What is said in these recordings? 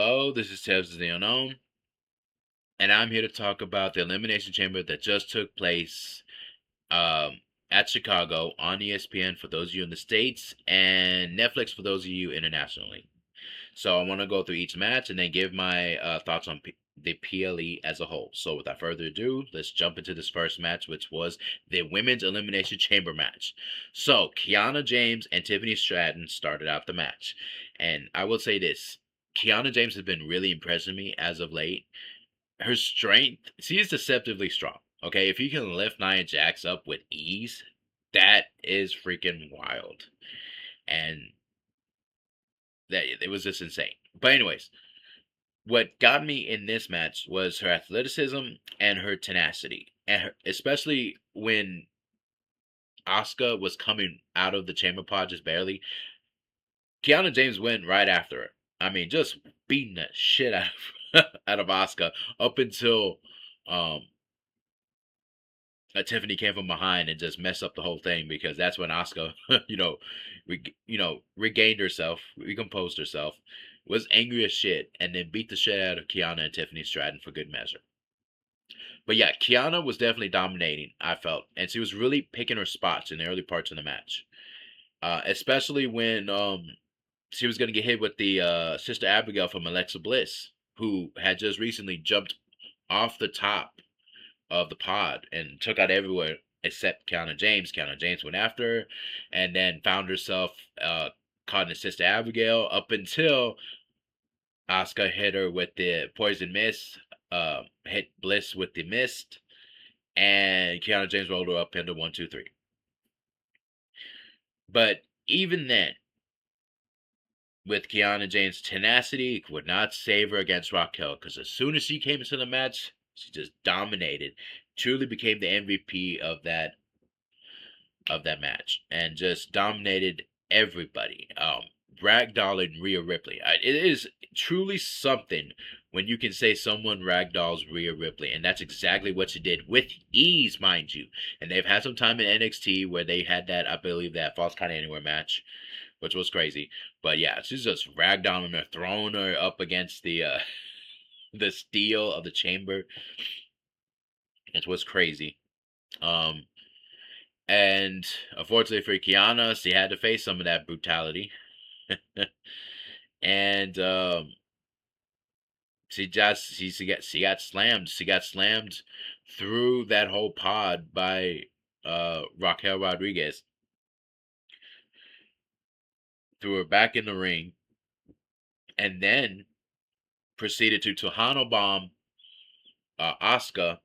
Hello, this is Tevz the Unknown, and I'm here to talk about the Elimination Chamber that just took place at Chicago on ESPN for those of you in the States and Netflix for those of you internationally. So I want to go through each match and then give my thoughts on the PLE as a whole. So without further ado, let's jump into this first match, which was the Women's Elimination Chamber match. So Kiana James and Tiffany Stratton started out the match. And I will say this. Kiana James has been really impressing me as of late. Her strength, she is deceptively strong. Okay, if you can lift Nia Jax up with ease, that is freaking wild. And that it was just insane. But anyways, what got me in this match was her athleticism and her tenacity, and especially when Asuka was coming out of the chamber pod just barely. Kiana James went right after her. I mean, just beating the shit out of out of Asuka up until um Tiffany came from behind and just messed up the whole thing because that's when Asuka, regained herself, recomposed herself, was angry as shit, and then beat the shit out of Kiana and Tiffany Stratton for good measure. But yeah, Kiana was definitely dominating, I felt, and she was really picking her spots in the early parts of the match. Especially when she was gonna get hit with the Sister Abigail from Alexa Bliss, who had just recently jumped off the top of the pod and took out everywhere except Kiana James. Kiana James went after her and then found herself caught in the Sister Abigail up until Asuka hit her with the poison mist, hit Bliss with the mist, and Kiana James rolled her up into 1, 2, 3. But even then, with Kiana James' tenacity, would not save her against Raquel because as soon as she came into the match, she just dominated, truly became the MVP of that match, and just dominated everybody. Ragdolling Rhea Ripley. It is truly something when you can say someone ragdolls Rhea Ripley, and that's exactly what she did with ease, mind you. And they've had some time in NXT where they had that, I believe, that Falls Count Anywhere match, which was crazy. But yeah, she's just ragdolling her, throwing her up against the the steel of the chamber. It was crazy. Um, and unfortunately for Kiana, she had to face some of that brutality. And she got slammed. She got slammed through that whole pod by Raquel Rodriguez. Threw her back in the ring, and then proceeded to Tejano bomb Asuka,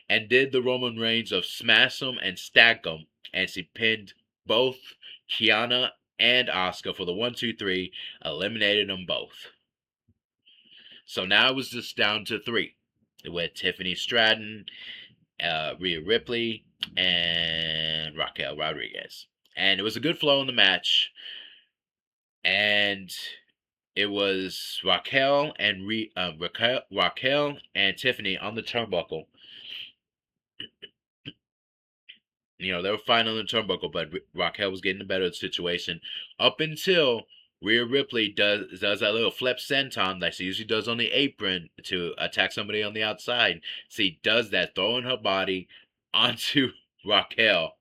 and did the Roman Reigns of smash them and stack them, and she pinned both Kiana and Asuka for the 1, 2, 3, eliminated them both. So now it was just down to three, with Tiffany Stratton, Rhea Ripley, and Raquel Rodriguez. And it was a good flow in the match. And it was Raquel and Tiffany on the turnbuckle. They were fighting on the turnbuckle, but Raquel was getting the better of the situation up until Rhea Ripley does that little flip senton that she usually does on the apron to attack somebody on the outside. She does that, throwing her body onto Raquel,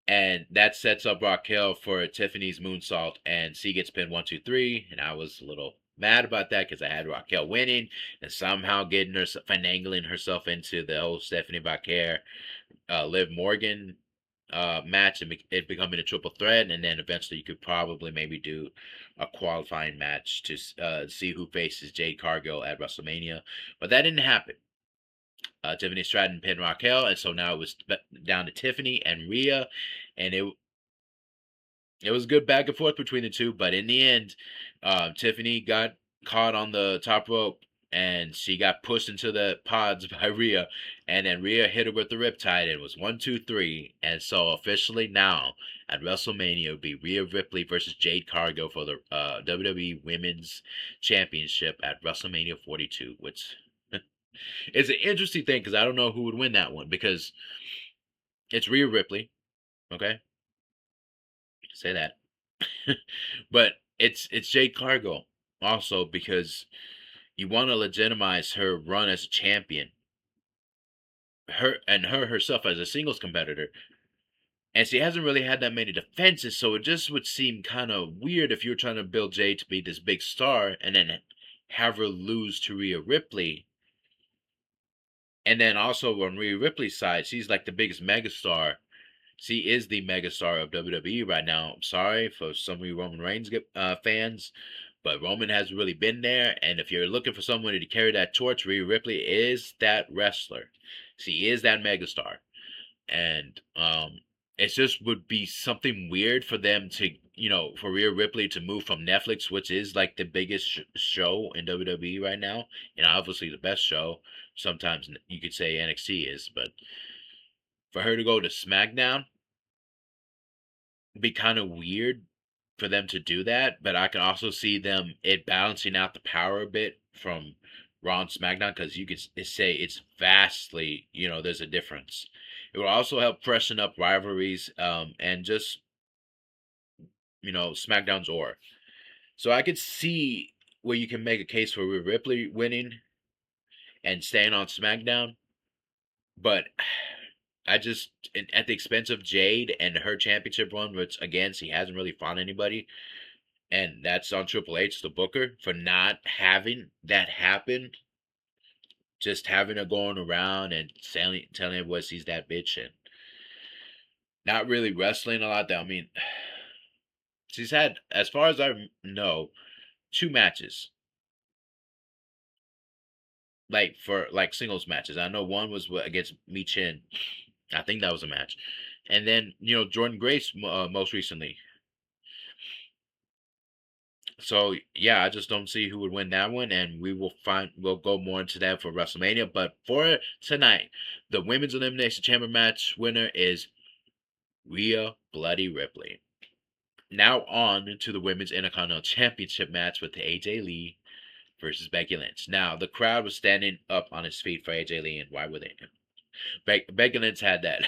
and that sets up Raquel for Tiffany's moonsault, and she gets pinned 1, 2, 3. And I was a little mad about that because I had Raquel winning and somehow getting herself finagling herself into the whole Stephanie Baker, Liv Morgan match, and it becoming a triple threat, and then eventually you could probably maybe do a qualifying match to see who faces Jade Cargill at WrestleMania, but that didn't happen. Tiffany Stratton pinned Raquel, and so now it was down to Tiffany and Rhea, and it was good back and forth between the two, but in the end, Tiffany got caught on the top rope and she got pushed into the pods by Rhea, and then Rhea hit her with the riptide, and it was 1, 2, 3, and so officially now at WrestleMania it would be Rhea Ripley versus Jade Cargill for the WWE Women's Championship at WrestleMania 42, which is an interesting thing because I don't know who would win that one because it's Rhea Ripley, okay, say that, but it's Jade Cargill, also because you want to legitimize her run as a champion, her herself as a singles competitor. And she hasn't really had that many defenses, so it just would seem kind of weird if you're trying to build Jade to be this big star and then have her lose to Rhea Ripley. And then also on Rhea Ripley's side, she's like the biggest megastar. She is the megastar of WWE right now. I'm sorry for some of you Roman Reigns fans, but Roman hasn't really been there. And if you're looking for someone to carry that torch, Rhea Ripley is that wrestler. She is that megastar. And it just would be something weird for them to, for Rhea Ripley to move from Netflix, which is like the biggest show in WWE right now, and obviously the best show. Sometimes you could say NXT is, but for her to go to SmackDown, it'd be kind of weird for them to do that. But I can also see them it balancing out the power a bit from Raw and SmackDown because you could say it's vastly, there's a difference. It will also help freshen up rivalries and just, SmackDown's aura. So I could see where you can make a case for Rhea Ripley winning and staying on SmackDown, but I just at the expense of Jade and her championship run, which again she hasn't really fought anybody, and that's on Triple H, the Booker, for not having that happen. Just having her going around and telling everyone she's that bitch and not really wrestling a lot. I mean, she's had, as far as I know, 2 matches, like for like singles matches. I know one was against Mi Chin. I think that was a match, and then Jordan Grace most recently. So yeah, I just don't see who would win that one, and we'll go more into that for WrestleMania. But for tonight, the women's elimination chamber match winner is Rhea Bloody Ripley. Now on to the women's Intercontinental Championship match with AJ Lee versus Becky Lynch. Now the crowd was standing up on its feet for AJ Lee, and why were they? Becky Lynch had that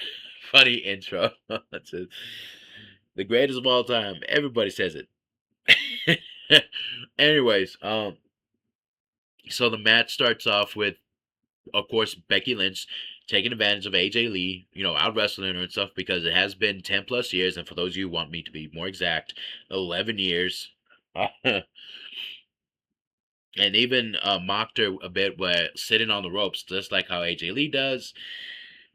funny intro. It's the greatest of all time. Everybody says it. Anyways, so the match starts off with, of course, Becky Lynch taking advantage of AJ Lee, out wrestling her and stuff because it has been 10 plus years, and for those of you who want me to be more exact, 11 years. And even mocked her a bit where sitting on the ropes, just like how AJ Lee does.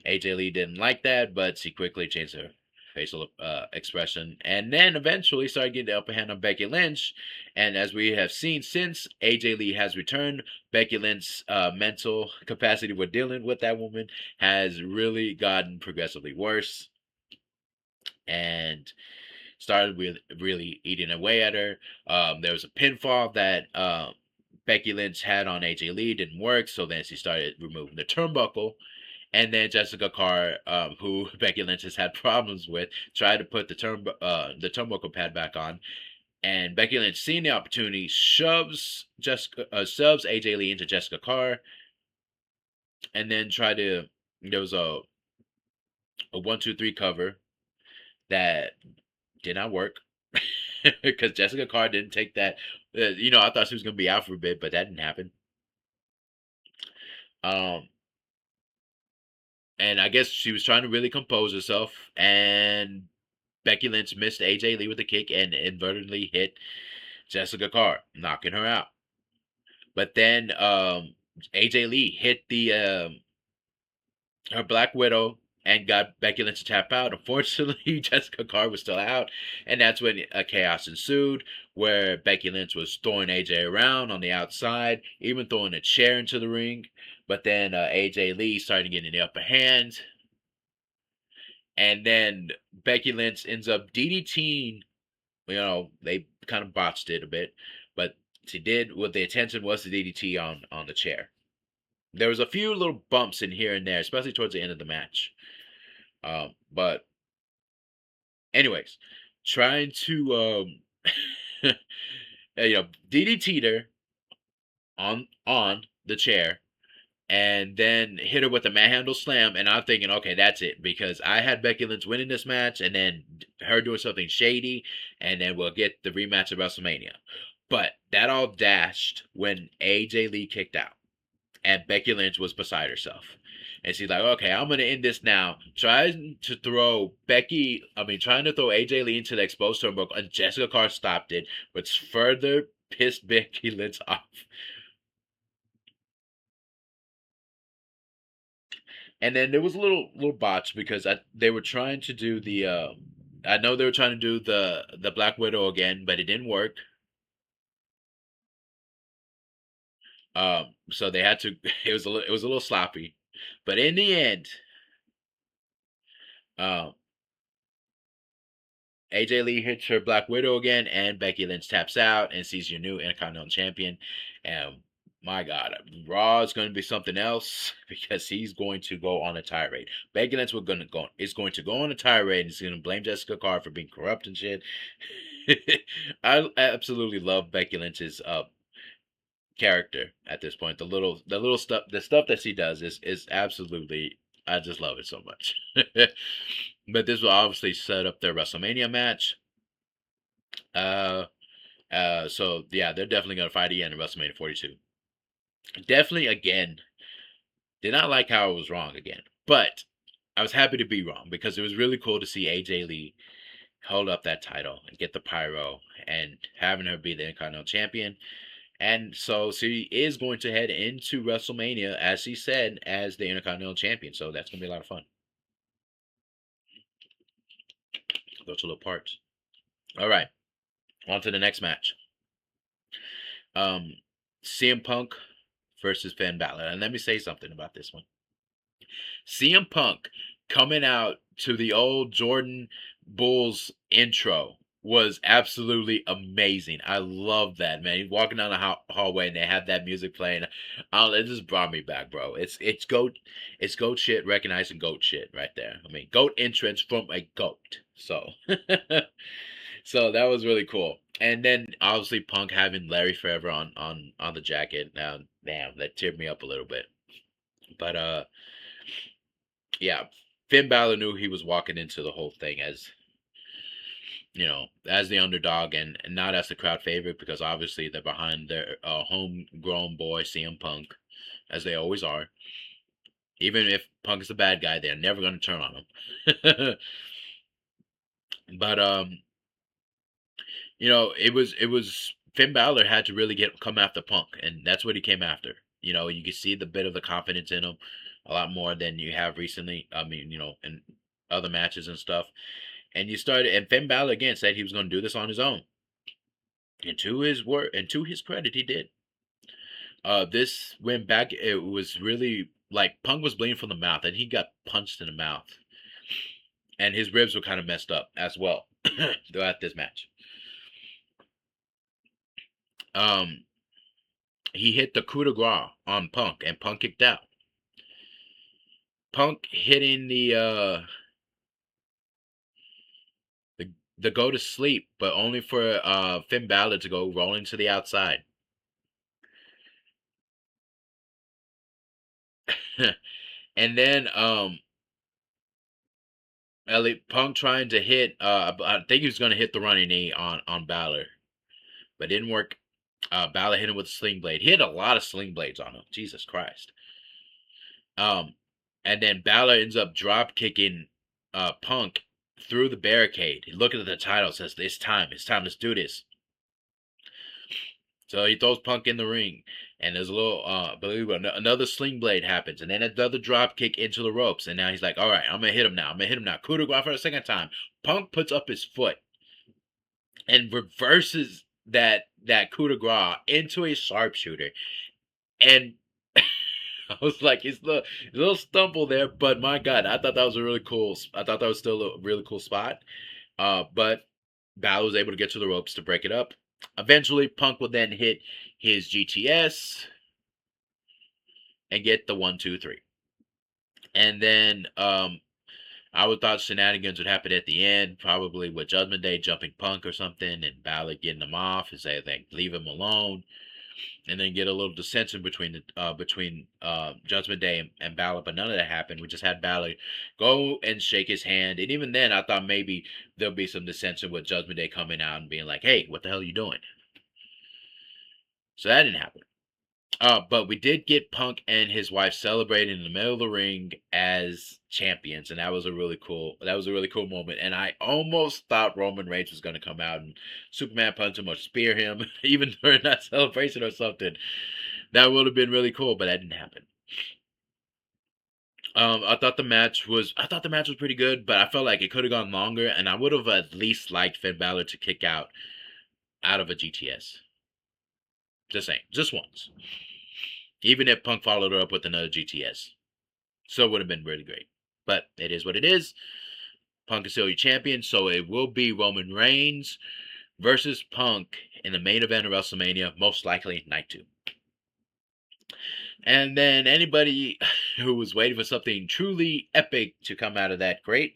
AJ Lee didn't like that, but she quickly changed her facial expression and then eventually started getting the upper hand on Becky Lynch. And as we have seen since AJ Lee has returned, Becky Lynch's mental capacity with dealing with that woman has really gotten progressively worse and started with really eating away at her. There was a pinfall that Becky Lynch had on AJ Lee, didn't work, so then she started removing the turnbuckle. And then Jessica Carr, who Becky Lynch has had problems with, tried to put the turnbuckle pad back on. And Becky Lynch, seeing the opportunity, shoves AJ Lee into Jessica Carr, and then there was a 1-2-3 cover that did not work because Jessica Carr didn't take that. I thought she was gonna be out for a bit, but that didn't happen. Um, and I guess she was trying to really compose herself, and Becky Lynch missed AJ Lee with a kick and inadvertently hit Jessica Carr, knocking her out. But then AJ Lee hit the her Black Widow and got Becky Lynch to tap out. Unfortunately, Jessica Carr was still out, and that's when a chaos ensued, where Becky Lynch was throwing AJ around on the outside, even throwing a chair into the ring. But then AJ Lee started getting the upper hand, and then Becky Lynch ends up DDTing. They kind of botched it a bit, but she did what the intention was to DDT on the chair. There was a few little bumps in here and there, especially towards the end of the match. But anyways, trying to DDT'd her on the chair and then hit her with a manhandle slam. And I'm thinking, okay, that's it, because I had Becky Lynch winning this match and then her doing something shady, and then we'll get the rematch at WrestleMania. But that all dashed when AJ Lee kicked out and Becky Lynch was beside herself. And she's like, okay, I'm gonna end this now. Trying to throw AJ Lee into the exposed turnbuckle, and Jessica Carr stopped it, which further pissed Becky Lynch off. And then there was a little botch because they were trying to do the. I know they were trying to do the Black Widow again, but it didn't work. So they had to. It was a little sloppy, but in the end, um, AJ Lee hits her Black Widow again, and Becky Lynch taps out and sees your new Intercontinental Champion. And my God, Raw is going to be something else because he's going to go on a tirade. Becky Lynch is going to go on a tirade and he's going to blame Jessica Carr for being corrupt and shit. I absolutely love Becky Lynch's character at this point. The stuff that she does is absolutely. I just love it so much. But this will obviously set up their WrestleMania match. Uh, so yeah, they're definitely gonna fight again in WrestleMania 42. Definitely again, did not like how I was wrong again, but I was happy to be wrong because it was really cool to see AJ Lee hold up that title and get the pyro and having her be the Intercontinental Champion. And so she is going to head into WrestleMania, as she said, as the Intercontinental Champion. So that's gonna be a lot of fun. Those little parts. All right, on to the next match. Um, CM Punk versus Finn Balor. And let me say something about this one. CM Punk coming out to the old Jordan Bulls intro was absolutely amazing. I love that, man. He's walking down the hallway and they have that music playing. Oh, it just brought me back, bro. It's goat shit recognizing goat shit right there. I mean, goat entrance from a goat. So so that was really cool. And then obviously Punk having Larry Forever on the jacket. Now, damn, that teared me up a little bit. But yeah, Finn Balor knew he was walking into the whole thing as as the underdog and not as the crowd favorite because obviously they're behind their homegrown boy CM Punk, as they always are. Even if Punk is the bad guy, they're never going to turn on him. But it was Finn Balor had to really come after Punk, and that's what he came after. You can see the bit of the confidence in him a lot more than you have recently. I mean, in other matches and stuff. And Finn Balor again said he was going to do this on his own. And to his credit, he did. This went back. It was really like Punk was bleeding from the mouth, and he got punched in the mouth, and his ribs were kind of messed up as well throughout this match. Um, he hit the coup de grace on Punk, and Punk kicked out. Punk hitting the go to sleep, but only for Finn Balor to go rolling to the outside. And then Punk trying to hit I think he was gonna hit the running knee on Balor, but it didn't work. Balor hit him with a sling blade. He had a lot of sling blades on him. Jesus Christ. Um and then Balor ends up drop kicking Punk through the barricade. He looked at the title, says, it's time, let's do this. So he throws Punk in the ring, and there's a little, believe it, another sling blade happens, and then another drop kick into the ropes, and now he's like, all right, I'm gonna hit him now. Coup de grace for the second time. Punk puts up his foot and reverses that coup de grace into a sharpshooter, and I was like, he's a little stumble there, but my God, I thought that was a really cool. I thought that was still a really cool spot. But Balor was able to get to the ropes to break it up. Eventually, Punk would then hit his GTS and get the 1, 2, 3. And then I would thought shenanigans would happen at the end, probably with Judgment Day jumping Punk or something, and Balor getting him off and say they leave him alone, and then get a little dissension between Judgment Day and Balor. But none of that happened. We just had Balor go and shake his hand, and even then, I thought maybe there'll be some dissension with Judgment Day coming out and being like, "Hey, what the hell are you doing?" So that didn't happen. But we did get Punk and his wife celebrating in the middle of the ring as champions, and that was a really cool. That was a really cool moment. And I almost thought Roman Reigns was going to come out and Superman punch him or spear him, even during that celebration or something. That would have been really cool, but that didn't happen. I thought the match was pretty good, but I felt like it could have gone longer, and I would have at least liked Finn Balor to kick out of a GTS. Just saying, just once. Even if Punk followed her up with another GTS, still would have been really great. But it is what it is. Punk is still your champion, so it will be Roman Reigns versus Punk in the main event of WrestleMania, most likely night 2. And then anybody who was waiting for something truly epic to come out of that, great,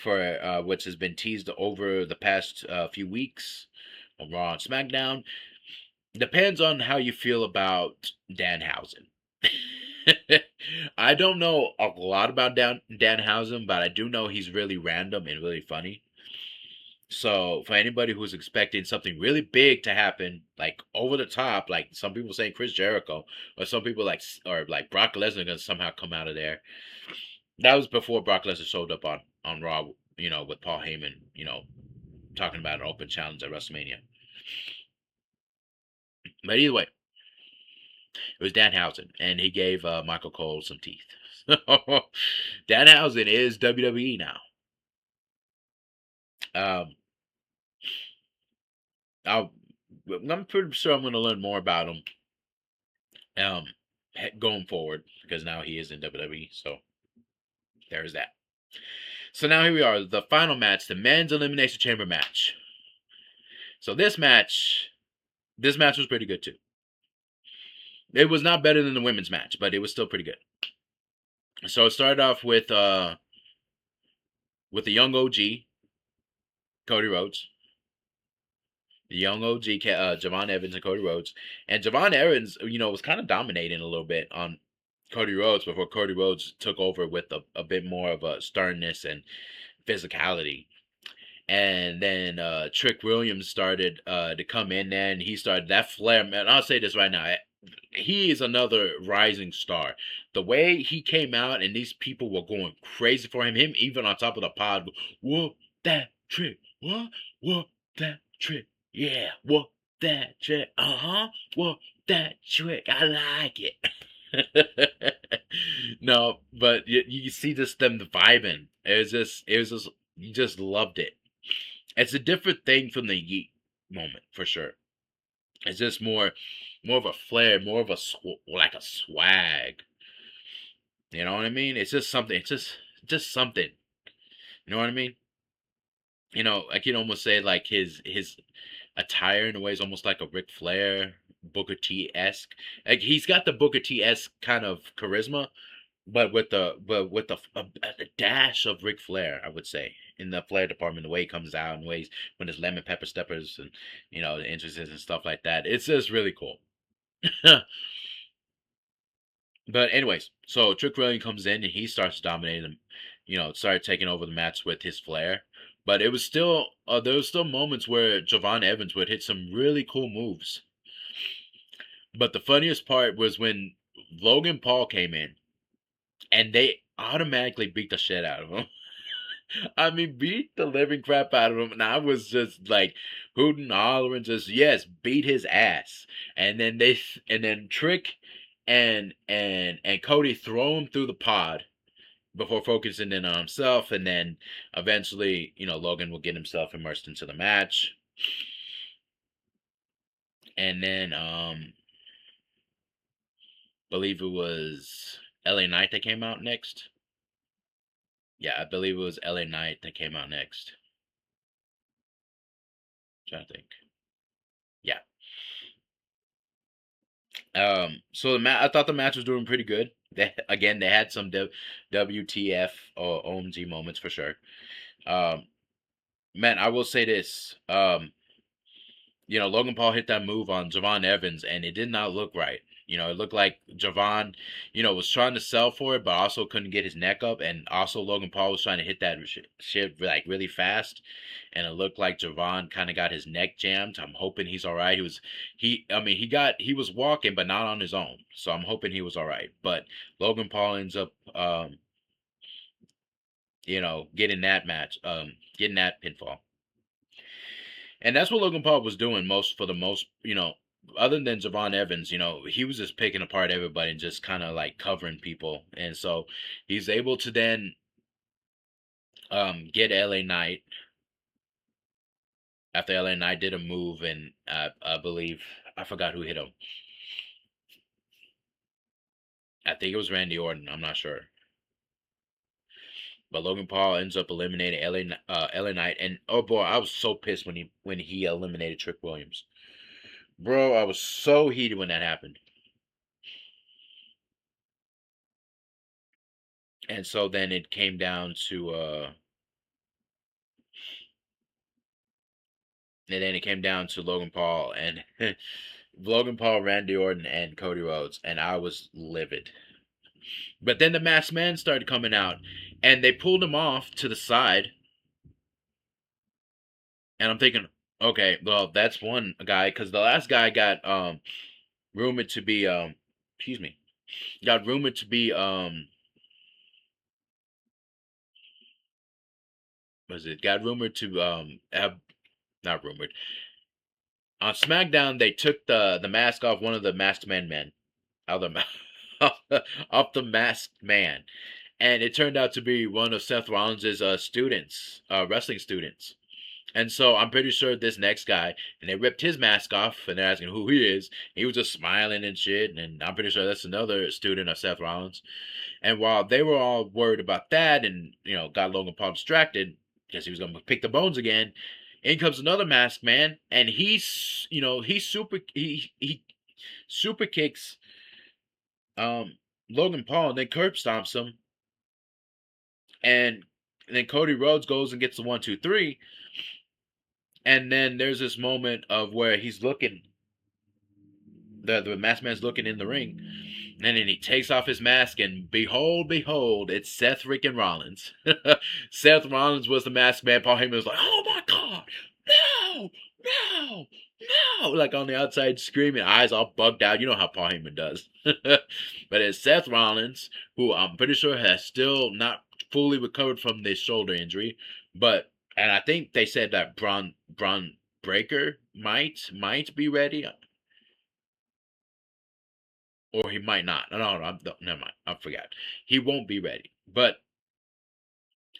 for which has been teased over the past few weeks on Raw and SmackDown, depends on how you feel about Danhausen. I don't know a lot about Danhausen, but I do know he's really random and really funny. So for anybody who's expecting something really big to happen, like over the top, like some people saying Chris Jericho, or some people like Brock Lesnar gonna somehow come out of there. That was before Brock Lesnar showed up on Raw, with Paul Heyman, talking about an open challenge at WrestleMania. But either way, it was Danhausen, and he gave Michael Cole some teeth. Danhausen is WWE now. Um, I'm pretty sure I'm going to learn more about him um, going forward because now he is in WWE. So there's that. So now here we are, the final match, the men's elimination chamber match. So this match was pretty good too. It was not better than the women's match, but it was still pretty good. So it started off with the young OG, Cody Rhodes, the young OG, Javon Evans and Cody Rhodes, and Javon Evans, was kind of dominating a little bit on Cody Rhodes before Cody Rhodes took over with a bit more of a sternness and physicality. And then Trick Williams started to come in there, and he started that flair. Man, I'll say this right now. He is another rising star. The way he came out and these people were going crazy for him even on top of the pod, whoop that trick, whoop that trick, yeah, whoop that trick, whoop that trick, I like it. No, but you see them vibing. It was just, you just loved it. It's a different thing from the Yeet moment for sure. It's just more of a flair, more of like a swag. You know what I mean? It's just something. It's just something. You know what I mean? I can almost say like his attire in a way is almost like a Ric Flair, Booker T esque. Like he's got the Booker T esque kind of charisma, but with a dash of Ric Flair, I would say, in the Flair department, the way he comes out and ways when his lemon pepper steppers and the entrances and stuff like that. It's just really cool. But anyways, so Trick Williams comes in and he starts dominating them. Started taking over the match with his flair. But it was still there was still moments where Javon Evans would hit some really cool moves. But the funniest part was when Logan Paul came in and they automatically beat the shit out of him. I mean, beat the living crap out of him, and I was just like hooting, hollering, just yes, beat his ass. And then Trick and Cody throw him through the pod before focusing in on himself, and then eventually, Logan will get himself immersed into the match, and then believe it was LA Knight that came out next. Yeah, I believe it was LA Knight that came out next. I'm trying to think. Yeah. So I thought the match was doing pretty good. They had some WTF or OMG moments for sure. Um, man, I will say this. Logan Paul hit that move on Javon Evans, and it did not look right. It looked like Javon, was trying to sell for it, but also couldn't get his neck up, and also Logan Paul was trying to hit that shit like really fast, and it looked like Javon kind of got his neck jammed. I'm hoping he's all right. I mean, he was walking, but not on his own, so I'm hoping he was all right. But Logan Paul ends up, getting that match, getting that pinfall. And that's what Logan Paul was doing other than Javon Evans, he was just picking apart everybody and just kind of like covering people. And so he's able to then get LA Knight after LA Knight did a move, and I believe, I forgot who hit him. I think it was Randy Orton. I'm not sure. But Logan Paul ends up eliminating LA Knight, and oh boy, I was so pissed when he eliminated Trick Williams. Bro, I was so heated when that happened. And so then it came down to Logan Paul and Logan Paul, Randy Orton, and Cody Rhodes, and I was livid. But then the masked man started coming out, and they pulled him off to the side, and I'm thinking, okay, well that's one guy, because the last guy got rumored to be excuse me, got rumored to be was it got rumored to have, not rumored, on SmackDown they took the mask off one of the masked men out of the off the masked man, and it turned out to be one of Seth Rollins' students, wrestling students. And so I'm pretty sure this next guy, and they ripped his mask off, and they're asking who he is. He was just smiling and shit, and I'm pretty sure that's another student of Seth Rollins. And while they were all worried about that, and got Logan Paul distracted because he was gonna pick the bones again, in comes another masked man, and he super kicks Logan Paul, and then curb stomps him, and then Cody Rhodes goes and gets the 1, 2, 3, and then there's this moment of where he's looking, the masked man's looking in the ring, and then he takes off his mask, and behold, it's Seth freaking Rollins. Seth Rollins was the masked man. Paul Heyman was like, "Oh my god, no, no, no!" Like on the outside screaming, eyes all bugged out. You know how Paul Heyman does. But it's Seth Rollins, who I'm pretty sure has still not fully recovered from this shoulder injury, and I think they said that Braun Breaker might be ready, or he might not. No, never mind. I forgot. He won't be ready. But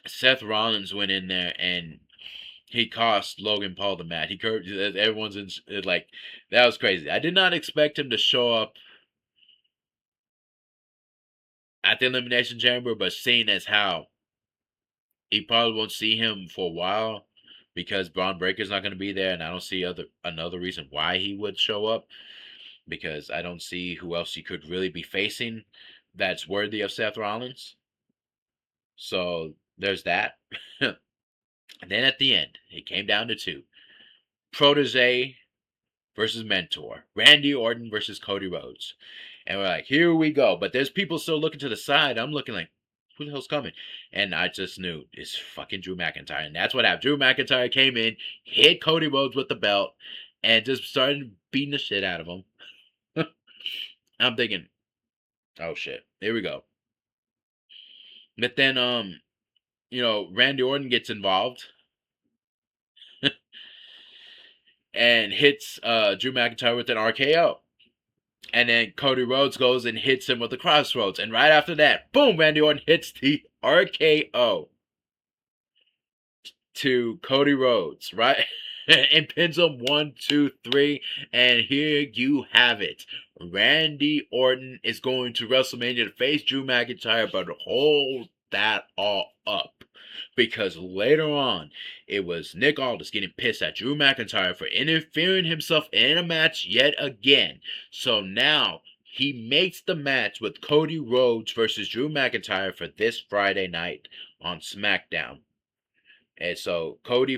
Seth Rollins went in there and he cost Logan Paul the match. He curved. Everyone's like, that was crazy. I did not expect him to show up at the Elimination Chamber, but seeing as how he probably won't see him for a while because Braun Breaker's not going to be there, and I don't see another reason why he would show up, because I don't see who else he could really be facing that's worthy of Seth Rollins. So there's that. And then at the end, it came down to two: protege versus mentor, Randy Orton versus Cody Rhodes. And we're like, here we go. But there's people still looking to the side. I'm looking like, who the hell's coming? And I just knew it's fucking Drew McIntyre. And that's what happened. Drew McIntyre came in, hit Cody Rhodes with the belt, and just started beating the shit out of him. I'm thinking, oh shit, here we go. But then, Randy Orton gets involved and hits Drew McIntyre with an RKO. And then Cody Rhodes goes and hits him with the crossroads. And right after that, boom, Randy Orton hits the RKO to Cody Rhodes, right? And pins him 1, 2, 3. And here you have it. Randy Orton is going to WrestleMania to face Drew McIntyre, but hold that all up. Because later on, it was Nick Aldis getting pissed at Drew McIntyre for interfering himself in a match yet again. So now he makes the match with Cody Rhodes versus Drew McIntyre for this Friday night on SmackDown. And so Cody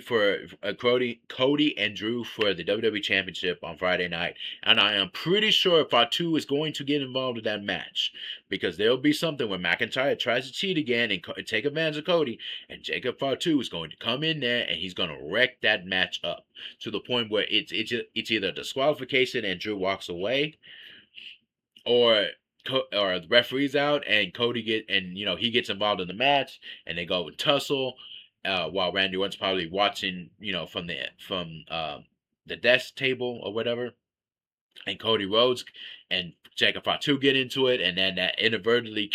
and Drew for the WWE Championship on Friday night, and I am pretty sure Fatu is going to get involved in that match because there'll be something where McIntyre tries to cheat again and take advantage of Cody, and Jacob Fatu is going to come in there and he's going to wreck that match up to the point where it's either disqualification and Drew walks away, or or the referee's out and Cody he gets involved in the match and they go and tussle, while Randy Orton's probably watching from the desk table or whatever, and Cody Rhodes and Jacob Fatu get into it, and then that inadvertently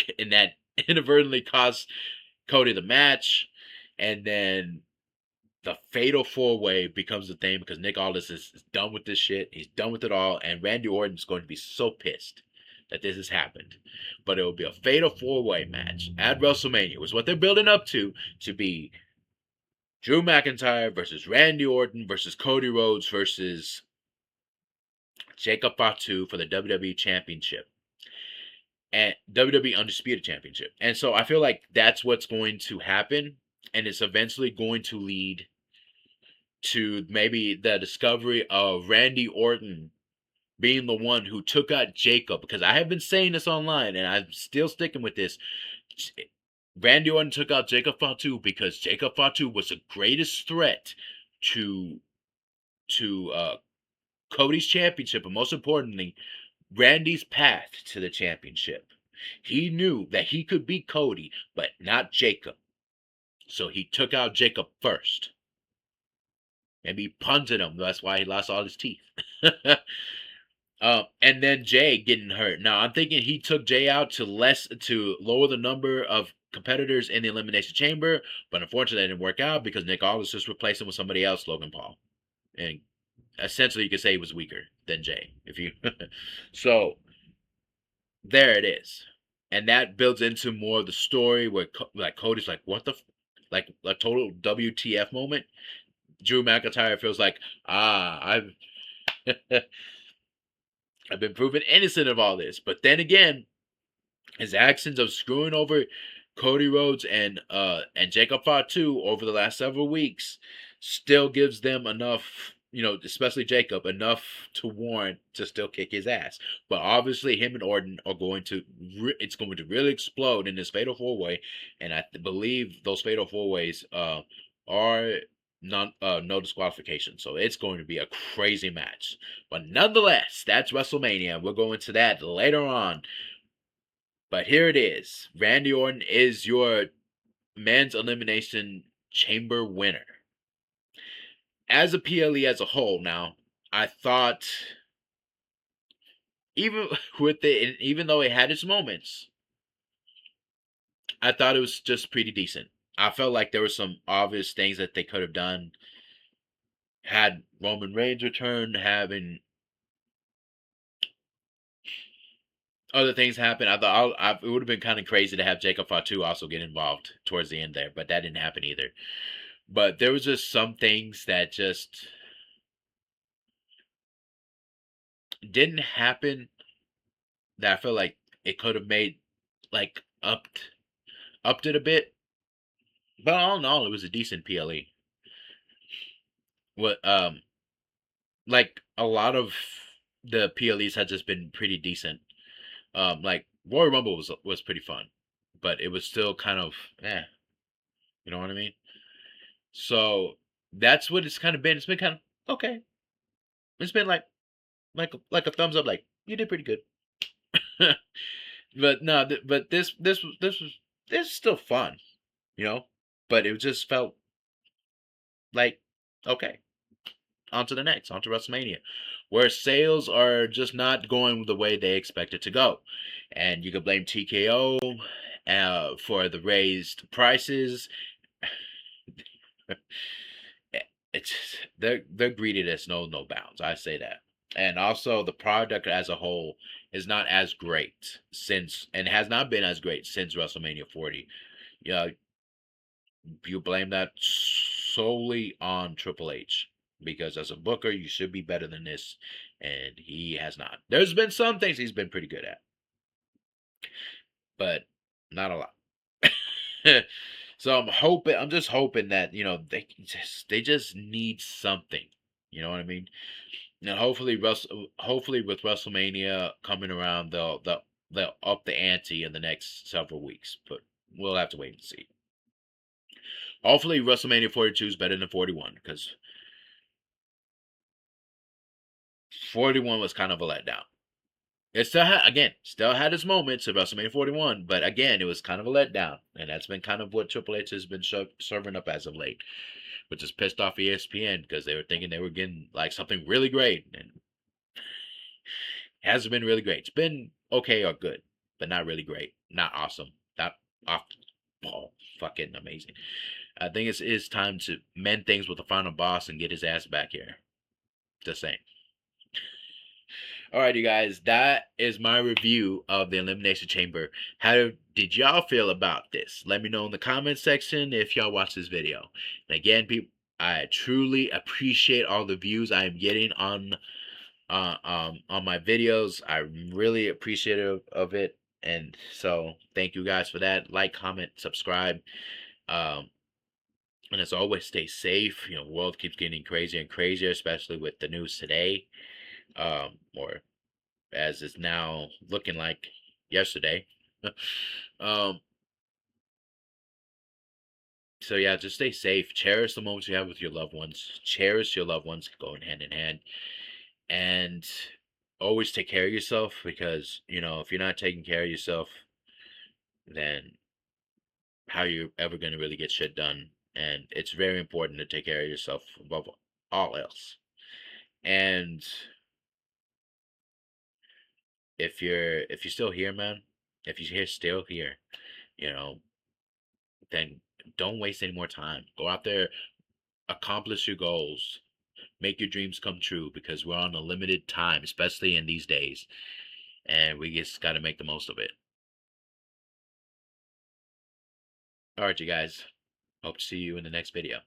costs Cody the match, and then the fatal four way becomes the thing because Nick Aldis is done with this shit. He's done with it all, and Randy Orton's going to be so pissed that this has happened. But it will be a fatal four way match at WrestleMania, which is what they're building up to be Drew McIntyre versus Randy Orton versus Cody Rhodes versus Jacob Fatu for the WWE Championship and WWE Undisputed Championship. And so I feel like that's what's going to happen, and it's eventually going to lead to maybe the discovery of Randy Orton being the one who took out Jacob, because I have been saying this online and I'm still sticking with this. Randy Orton took out Jacob Fatu because Jacob Fatu was the greatest threat to Cody's championship, and most importantly, Randy's path to the championship. He knew that he could beat Cody, but not Jacob. So he took out Jacob first. And he punted him. That's why he lost all his teeth. And then Jay getting hurt. Now I'm thinking he took Jay out to lower the number of competitors in the Elimination Chamber, but unfortunately it didn't work out because Nick Aldis just replaced him with somebody else, Logan Paul, and essentially you could say he was weaker than Jay. If you so there it is, and that builds into more of the story where Cody's like, what the like a total WTF moment. Drew McIntyre feels like, I've I've been proven innocent of all this. But then again, his actions of screwing over Cody Rhodes and Jacob Fatu over the last several weeks still gives them enough, especially Jacob, enough to warrant to still kick his ass. But obviously, him and Orton are it's going to really explode in this fatal four way, and I believe those fatal four ways are no disqualification. So it's going to be a crazy match. But nonetheless, that's WrestleMania. We'll go into that later on. But here it is. Randy Orton is your men's elimination chamber winner. As a PLE as a whole now, I thought even though it had its moments, I thought it was just pretty decent. I felt like there were some obvious things that they could have done. Had Roman Reigns return, having other things happen. I thought it would have been kind of crazy to have Jacob Fatu also get involved towards the end there, but that didn't happen either. But there was just some things that just didn't happen that I feel like it could have made like upped it a bit. But all in all, it was a decent PLE. What like a lot of the PLEs had just been pretty decent. Like Royal Rumble was pretty fun, but it was still kind of you know what I mean? So that's what it's kind of been. It's been kind of okay. It's been like a thumbs up, like you did pretty good. But no, but this still fun, you know. But it just felt like okay, on to the next, on to WrestleMania, where sales are just not going the way they expected to go, and you can blame TKO for the raised prices. It's their greediness knows no bounds. I say that, and also the product as a whole is not as great since, and has not been as great since WrestleMania 40. Yeah, you blame that solely on Triple H because as a booker, you should be better than this, and he has not. There's been some things he's been pretty good at, but not a lot. So I'm just hoping that they just need something. You know what I mean? And hopefully with WrestleMania coming around, they'll up the ante in the next several weeks. But we'll have to wait and see. Hopefully WrestleMania 42 is better than 41 because 41 was kind of a letdown. It still had its moments of WrestleMania 41, but again, it was kind of a letdown, and that's been kind of what Triple H has been serving up as of late, which has pissed off ESPN because they were thinking they were getting like something really great, and it hasn't been really great. It's been okay or good, but not really great, not awesome, not off, oh, fucking amazing. I think it's time to mend things with the final boss and get his ass back here. Just saying. All right, you guys, that is my review of the Elimination Chamber. How did y'all feel about this? Let me know in the comment section if y'all watch this video. And again, people, I truly appreciate all the views I am getting on my videos. I'm really appreciative of it, and so thank you guys for that. Like, comment, subscribe. Um, and as always, stay safe. The world keeps getting crazier and crazier, especially with the news today. Or as is now looking like yesterday. um, so yeah, just stay safe. Cherish the moments you have with your loved ones. Cherish your loved ones going hand in hand, and always take care of yourself because if you're not taking care of yourself, then how you ever gonna really get shit done? And it's very important to take care of yourself above all else. And if you're still here, man, if you're still here, you know, then don't waste any more time. Go out there, accomplish your goals, make your dreams come true because we're on a limited time, especially in these days, and we just got to make the most of it. All right, you guys. Hope to see you in the next video.